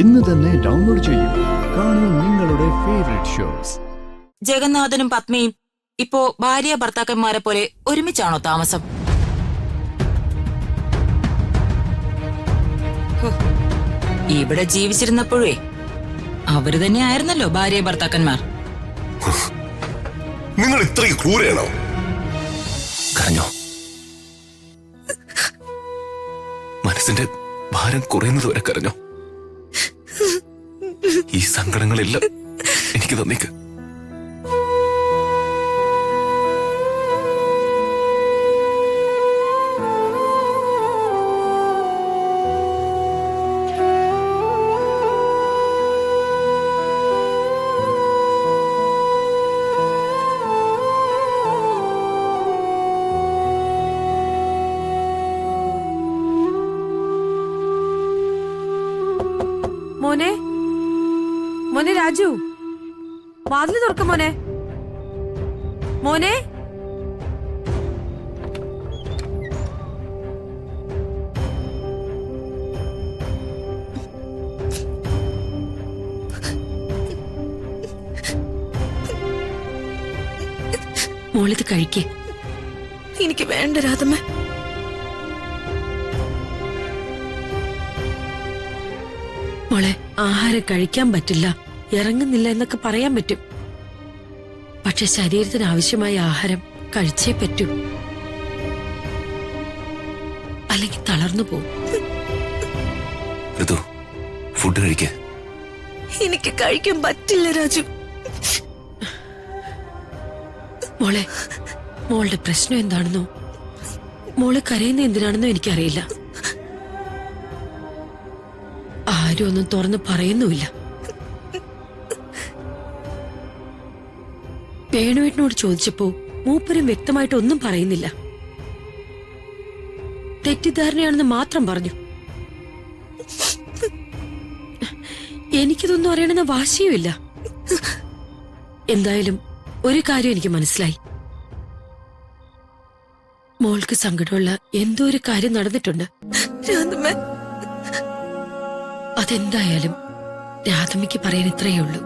ഇന്ന് തന്നെ ഡൗൺലോഡ് ചെയ്യൂ. കാണൂ നിങ്ങളുടെ ഫേവറേറ്റ് ഷോസ്. ജഗന്നാഥനും പത്മയും ഇപ്പോ ഭാര്യ ഭർത്താക്കന്മാരെ പോലെ ഒരുമിച്ചാണോ താമസം? ഇവിടെ ജീവിച്ചിരുന്നപ്പോഴേ അവര് തന്നെയായിരുന്നല്ലോ ഭാര്യ ഭർത്താക്കന്മാർ. നിങ്ങൾ ഇത്രയും ക്രൂരാണോ? കരഞ്ഞോ? മനസ്സിന്റെ ഭാരം കുറയുന്നത് വരെ കരഞ്ഞോ? ഈ സങ്കടങ്ങളെല്ലാം എനിക്ക് തന്നേക്ക്. മോനെ മോനെ രാജു, വാതില് തുറക്ക മോനെ. മോനെ മോളിത് കഴിക്കേ. എനിക്ക് വേണ്ട രാധമ്മ. മോളെ, ആഹാരം കഴിക്കാൻ പറ്റില്ല, ഇറങ്ങുന്നില്ല എന്നൊക്കെ പറയാൻ പറ്റും. പക്ഷെ ശരീരത്തിന് ആവശ്യമായ ആഹാരം കഴിച്ചേ പറ്റൂ, അല്ലെങ്കിൽ തളർന്നു പോകും. ഫുഡ് കഴിക്ക. എനിക്ക് കഴിക്കാൻ പറ്റില്ല രാജു. മോളെ, മോളുടെ പ്രശ്നം എന്താണെന്നോ മോളെ കരയുന്ന എന്തിനാണെന്നോ എനിക്കറിയില്ല. ആരും ഒന്നും തുറന്ന് പറയുന്നുമില്ല. വേണുവേട്ടനോട് ചോദിച്ചപ്പോ മൂപ്പരും വ്യക്തമായിട്ട് ഒന്നും പറയുന്നില്ല. തെറ്റിദ്ധാരണയാണെന്ന് മാത്രം പറഞ്ഞു. എനിക്കിതൊന്നും അറിയണമെന്ന വാശിയുമില്ല. എന്തായാലും ഒരു കാര്യം എനിക്ക് മനസ്സിലായി. മോൾക്ക് സങ്കടമുള്ള എന്തോ ഒരു കാര്യം നടന്നിട്ടുണ്ട്. അതെന്തായാലും രാധമ്മയ്ക്ക് പറയാൻ ഇത്രയേ ഉള്ളൂ.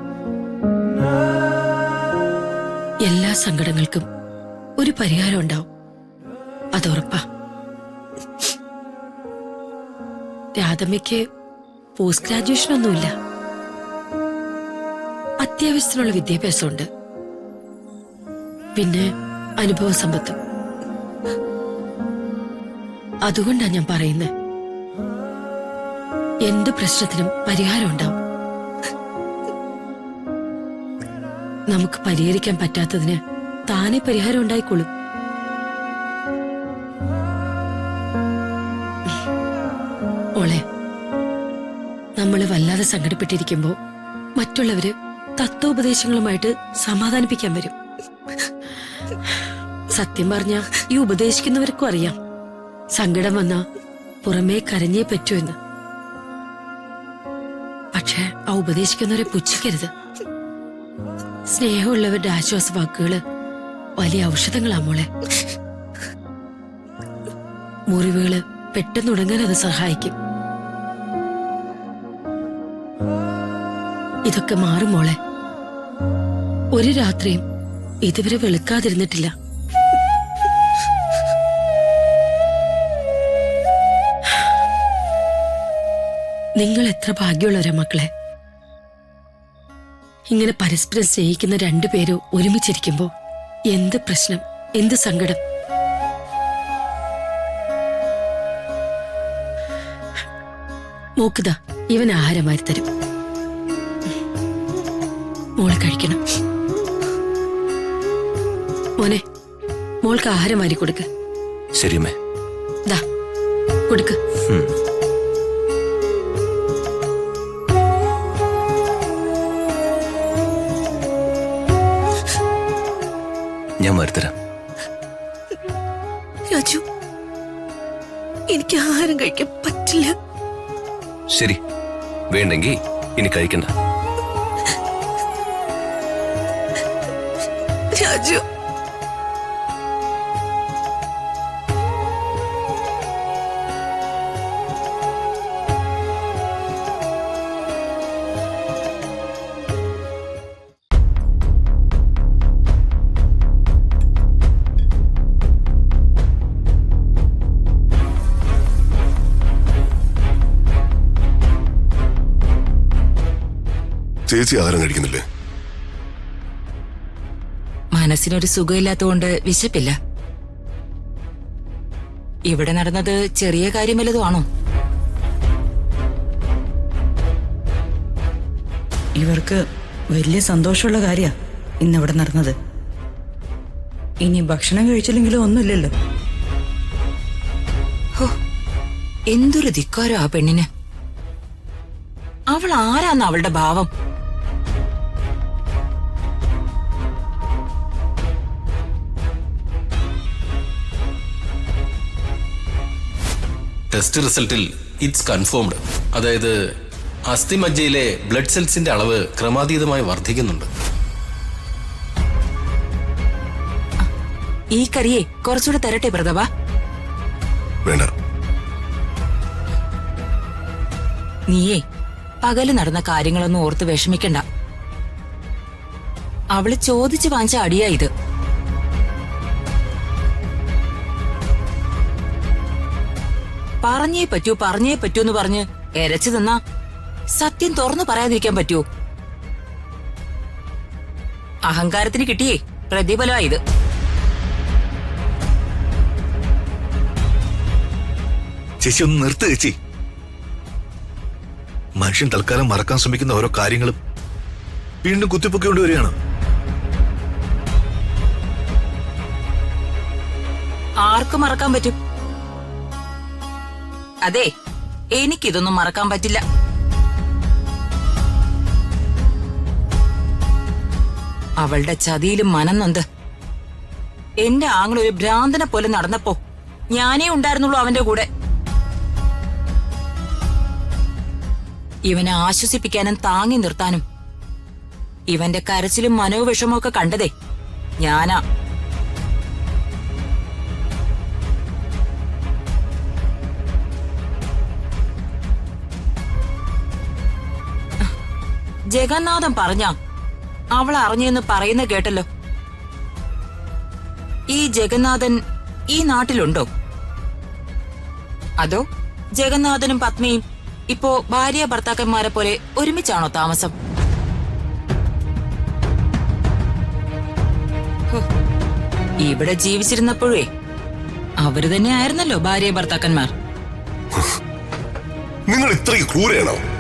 എല്ലാ സങ്കടങ്ങൾക്കും ഒരു പരിഹാരം ഉണ്ടാവും, അതുറപ്പാ. രാധമ്മയ്ക്ക് പോസ്റ്റ് ഗ്രാജുവേഷൻ ഒന്നുമില്ല, അത്യാവശ്യത്തിനുള്ള വിദ്യാഭ്യാസമുണ്ട്, പിന്നെ അനുഭവ സമ്പത്തും. അതുകൊണ്ടാണ് ഞാൻ പറയുന്നത്, എന്ത് പ്രശ്നത്തിനും പരിഹാരം ഉണ്ടാവും. നമുക്ക് പരിഹരിക്കാൻ പറ്റാത്തതിന് താനെ പരിഹാരം ഉണ്ടായിക്കോളും. ഓളെ, നമ്മള് വല്ലാതെ സങ്കടപ്പെട്ടിരിക്കുമ്പോ മറ്റുള്ളവര് തത്വോപദേശങ്ങളുമായിട്ട് സമാധാനിപ്പിക്കാൻ വരും. സത്യം പറഞ്ഞ ഈ ഉപദേശിക്കുന്നവർക്കും അറിയാം സങ്കടം വന്നാ പുറമേ കരഞ്ഞേ പറ്റൂ എന്ന്. പക്ഷെ ആ ഉപദേശിക്കുന്നവരെ പുച്ഛിക്കരുത്. സ്നേഹമുള്ളവരുടെ ആശ്വാസ വാക്കുകള് വലിയ ഔഷധങ്ങളാ മോളെ. മുറിവുകള് പെട്ടെന്നുണങ്ങാൻ അത് സഹായിക്കും. ഇതൊക്കെ മാറും മോളെ. ഒരു രാത്രിയും ഇതുവരെ വെളുക്കാതിരുന്നിട്ടില്ല. നിങ്ങൾ എത്ര ഭാഗ്യമുള്ളവരാ മക്കളെ. ഇങ്ങനെ പരസ്പരം സ്നേഹിക്കുന്ന രണ്ടുപേരോ ഒരുമിച്ചിരിക്കുമ്പോ എന്ത് പ്രശ്നം, എന്ത് സങ്കടം. മോക്കുതാ ഇവൻ ആഹാരമായി തരും. മോള് കഴിക്കണം. മോനെ, മോൾക്ക് ആഹാരം വാരി കൊടുക്ക്. ശരിയമ്മേ. ദാ കൊടുക്ക്. ഞാൻ വരുത്തരാം. രാജു, എനിക്ക് ആഹാരം കഴിക്കാൻ പറ്റില്ല. ശരി, വേണ്ടെങ്കിൽ ഇനി കഴിക്കണ്ട. രാജു, ചേച്ചി ആഹാരം കഴിക്കുന്നില്ലേ? മനസ്സിനൊരു സുഖമില്ലാത്തതുകൊണ്ട് വിശപ്പില്ല. ഇവിടെ നടന്നത് ചെറിയ കാര്യം വല്ലതുമാണോ? ഇവർക്ക് വലിയ സന്തോഷമുള്ള കാര്യ ഇന്നിവിടെ നടന്നത്. ഇനി ഭക്ഷണം കഴിച്ചില്ലെങ്കിലും ഒന്നുമില്ലല്ലോ. ഹോ, എന്തൊരു ധിക്കാരോ ആ പെണ്ണിന്. അവൾ ആരാന്ന് അവളുടെ ഭാവം? ടെസ്റ്റ് റിസൾട്ടിൽ ഇറ്റ്സ് കൺഫേംഡ്. അതായത് അസ്ഥിമജ്ജയിലെ ബ്ലഡ് സെൽസിന്റെ അളവ് ക്രമാതീതമായി വർദ്ധിക്കുന്നുണ്ട്. ഈ കറിയെ കുറച്ചുകൂടെ തരട്ടെ പ്രതാപ? വേണ്ട. നീയേ പകല് നടന്ന കാര്യങ്ങളൊന്നും ഓർത്ത് വിഷമിക്കണ്ട. അവള് ചോദിച്ചു വാങ്ങിച്ച അടിയാ ഇത്. പറഞ്ഞേ പറ്റൂ എന്ന് പറഞ്ഞ് എരച്ചു തന്നാ സത്യം തുറന്നു പറയാതിരിക്കാൻ പറ്റുമോ? അഹങ്കാരത്തിന് കിട്ടിയേ പ്രതിഫലമാ ഇത്. ചേച്ചി ഒന്ന് നിർത്ത് ചേച്ചി. മനുഷ്യൻ തൽക്കാലം മറക്കാൻ ശ്രമിക്കുന്ന ഓരോ കാര്യങ്ങളും വീണ്ടും കുത്തിപ്പൊക്കിക്കൊണ്ട് വരികയാണ്. ആർക്ക് മറക്കാൻ പറ്റും? അതെ, എനിക്കിതൊന്നും മറക്കാൻ പറ്റില്ല. അവളുടെ ചതിയിലും മനം നൊന്ത് എന്റെ ആങ്ങളൊരു ഭ്രാന്തനെ പോലെ നടന്നപ്പോ ഞാനേ ഉണ്ടായിരുന്നുള്ളൂ അവന്റെ കൂടെ. ഇവനെ ആശ്വസിപ്പിക്കാനും താങ്ങി നിർത്താനും ഇവന്റെ കരച്ചിലും മനോവിഷമവും ഒക്കെ കണ്ടതേ ഞാനാ. ജഗന്നാഥൻ പറഞ്ഞ അവൾ അറിഞ്ഞെന്ന് പറയുന്ന കേട്ടല്ലോ. ഈ ജഗന്നാഥൻ ഈ നാട്ടിലുണ്ടോ? അതോ ജഗന്നാഥനും പത്മയും ഇപ്പോ ഭാര്യ ഭർത്താക്കന്മാരെ പോലെ ഒരുമിച്ചാണോ താമസം? ഇവിടെ ജീവിച്ചിരുന്നപ്പോഴേ അവര് തന്നെ ആയിരുന്നല്ലോ ഭാര്യ ഭർത്താക്കന്മാർ. നിങ്ങൾ ഇത്രയും ക്രൂരയാണോ?